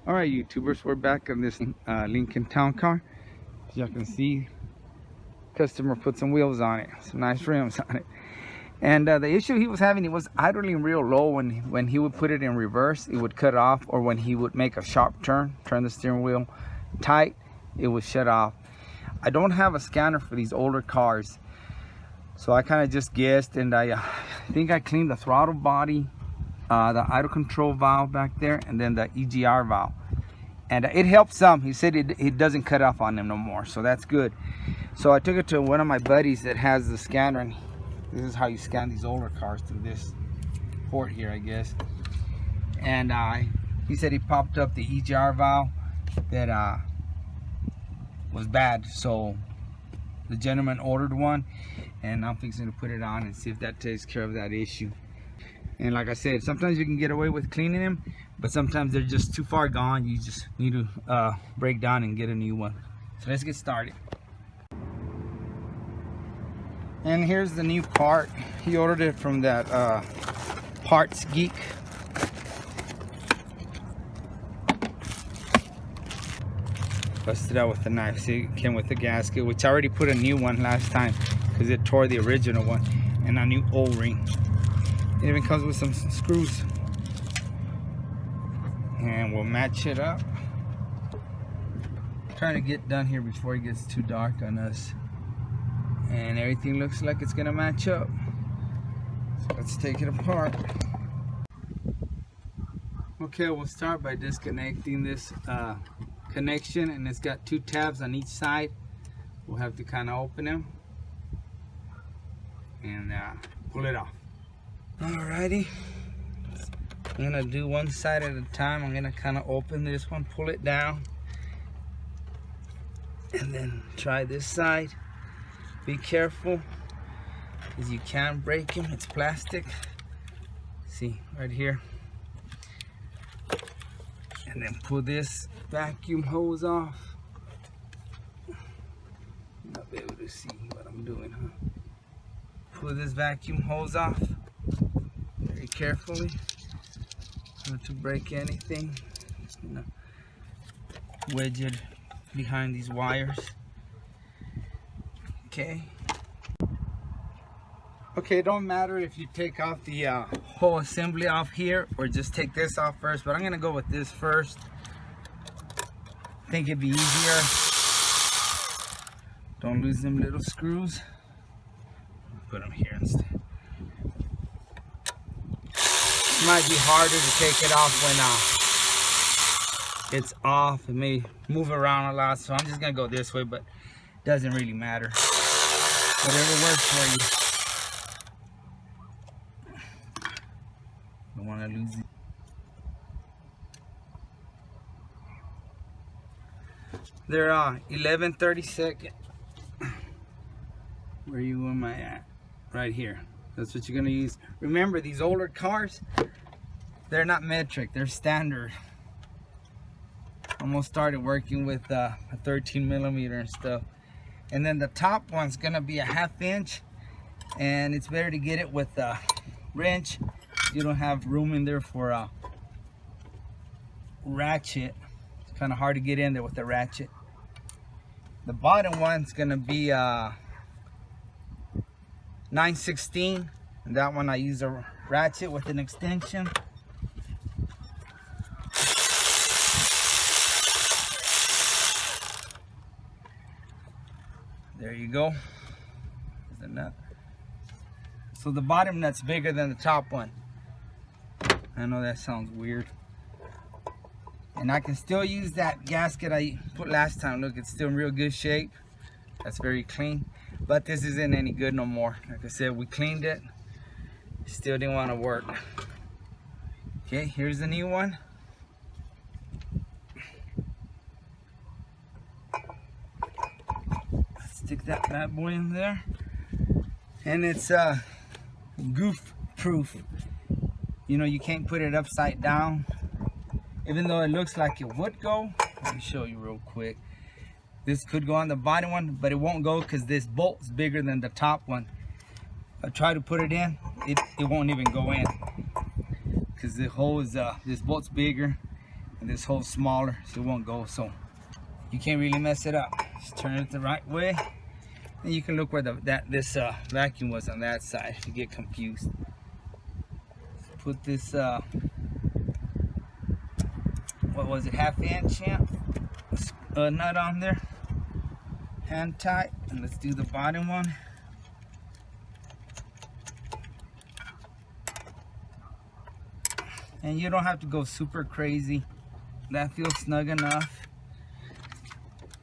All right, YouTubers, we're back on this Lincoln Town Car. As y'all can see, customer put some wheels on it, some nice rims on it. And the issue he was having, it was idling real low. When he would put it in reverse, it would cut off, or when he would make a sharp turn the steering wheel tight, it would shut off. I don't have a scanner for these older cars, so I kind of just guessed, and I think I cleaned the throttle body, the idle control valve back there, and then the EGR valve. And it helped some. He said it doesn't cut off on them no more, so that's good. So I took it to one of my buddies that has the scanner, and this is how you scan these older cars, through this port here, I guess. And he said he popped up the EGR valve that was bad, so the gentleman ordered one, and I'm fixing to put it on and see if that takes care of that issue. And like I said, sometimes you can get away with cleaning them, but sometimes they're just too far gone. You just need to break down and get a new one. So let's get started. And here's the new part. He ordered it from that Parts Geek. Busted out with a knife. See, it came with the gasket, which I already put a new one last time because it tore the original one, and a new O-ring. It even comes with some screws, and we'll match it up. Trying to get done here before it gets too dark on us, and everything looks like it's gonna match up. So let's take it apart. Okay, we'll start by disconnecting this connection, and it's got two tabs on each side. We'll have to kind of open them and pull it off. Alrighty, I'm gonna do one side at a time. I'm gonna kind of open this one, pull it down, and then try this side. Be careful, because you can break them. It's plastic. See, right here. And then pull this vacuum hose off. Not be able to see what I'm doing, huh? Pull this vacuum hose off very carefully, not to break anything. You know, wedge it behind these wires. Okay. Okay, it don't matter if you take off the whole assembly off here or just take this off first, but I'm gonna go with this first. I think it'd be easier. Don't lose them little screws. Put them here instead. It might be harder to take it off when it's off. It may move around a lot, so I'm just gonna go this way, but it doesn't really matter. Whatever works for you. Don't want to lose it. They're 11/32. Where am I at? Right here. That's what you're gonna use. Remember, these older cars, they're not metric, they're standard. Almost started working with a 13mm and stuff. And then the top one's gonna be a 1/2 inch, and it's better to get it with a wrench. You don't have room in there for a ratchet. It's kind of hard to get in there with the ratchet. The bottom one's gonna be 9/16, and that one I use a ratchet with an extension. There you go. There's the nut. So the bottom nut's bigger than the top one. I know that sounds weird. And I can still use that gasket I put last time. Look, it's still in real good shape. That's very clean. But this isn't any good no more. Like I said, we cleaned it. Still didn't want to work. Okay, here's the new one. Stick that bad boy in there. And it's goof proof. You know, you can't put it upside down. Even though it looks like it would go. Let me show you real quick. This could go on the bottom one, but it won't go because this bolt's bigger than the top one. If I try to put it in, it won't even go in because the hole is this bolt's bigger, and this hole's smaller, so it won't go. So you can't really mess it up. Just turn it the right way, and you can look where this vacuum was on that side if you get confused. Put this what was it, 1/2 inch nut on there, hand tight, and let's do the bottom one. And you don't have to go super crazy. That feels snug enough.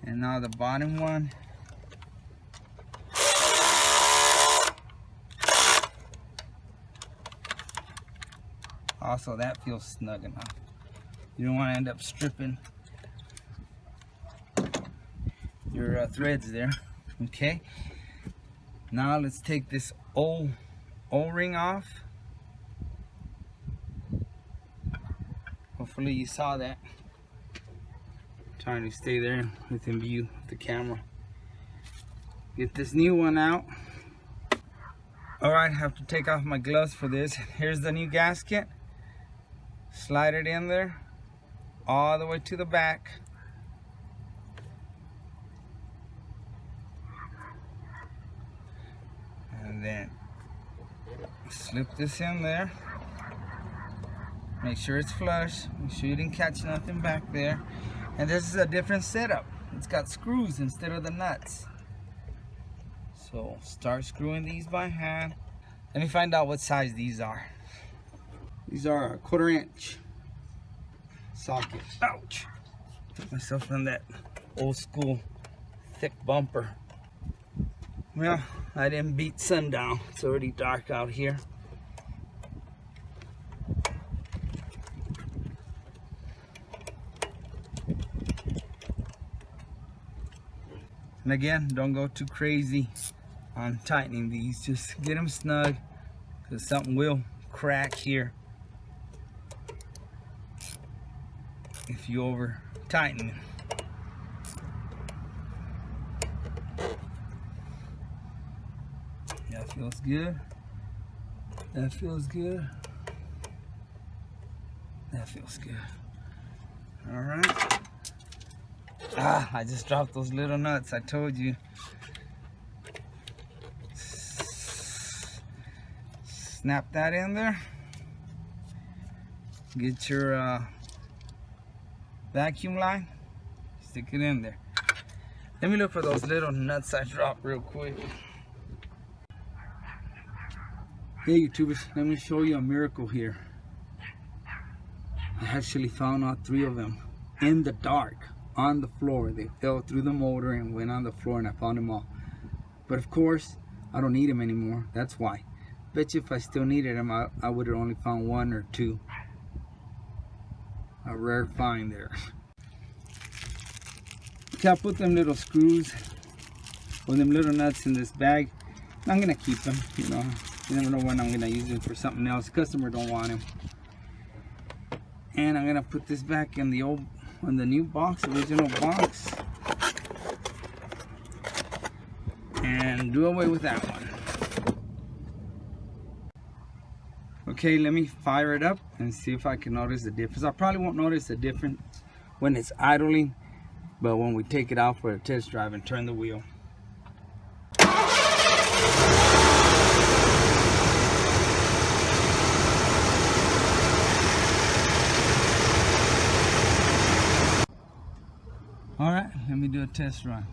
And now the bottom one. Also, that feels snug enough. You don't want to end up stripping your threads there. Okay. Now let's take this O-ring off. Hopefully you saw that. I'm trying to stay there within view of the camera. Get this new one out. Alright, I have to take off my gloves for this. Here's the new gasket. Slide it in there all the way to the back. And then slip this in there. Make sure it's flush. Make sure you didn't catch nothing back there. And this is a different setup. It's got screws instead of the nuts. So start screwing these by hand. Let me find out what size these are. These are a 1/4 inch socket. Ouch! Put myself on that old school thick bumper. Well, I didn't beat sundown. It's already dark out here. And again, don't go too crazy on tightening these. Just get them snug, because something will crack here if you over tighten them. That feels good. That feels good. That feels good. All right. Ah, I just dropped those little nuts. I told you. Snap that in there. Get your vacuum line. Stick it in there. Let me look for those little nuts I dropped real quick. Hey YouTubers, let me show you a miracle here. I actually found all 3 of them in the dark. On the floor. They fell through the motor and went on the floor, and I found them all. But of course, I don't need them anymore. That's why. Bet you if I still needed them, I would have only found 1 or 2. A rare find there. Okay, I'll put them little screws or them little nuts in this bag. I'm gonna keep them. You know, you never know when I'm gonna use them for something else. The customer don't want them. And I'm gonna put this back in the new box, original box, and do away with that one. Okay, let me fire it up and see if I can notice the difference. I probably won't notice the difference when it's idling, but when we take it out for a test drive and turn the wheel. All right, let me do a test run.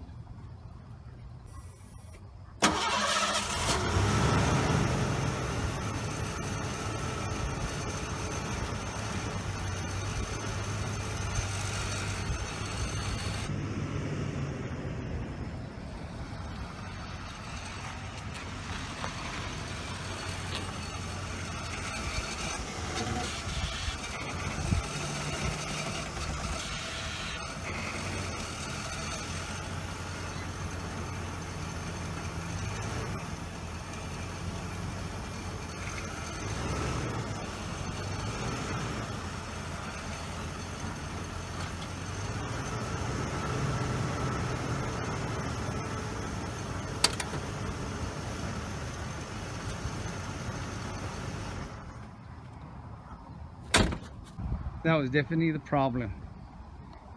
That was definitely the problem.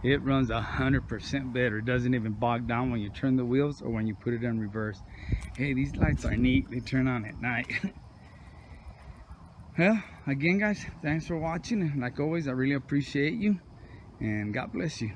It runs 100% better. It doesn't even bog down when you turn the wheels or when you put it in reverse. Hey, these lights are neat. They turn on at night. Well, again, guys, thanks for watching. And like always, I really appreciate you. And God bless you.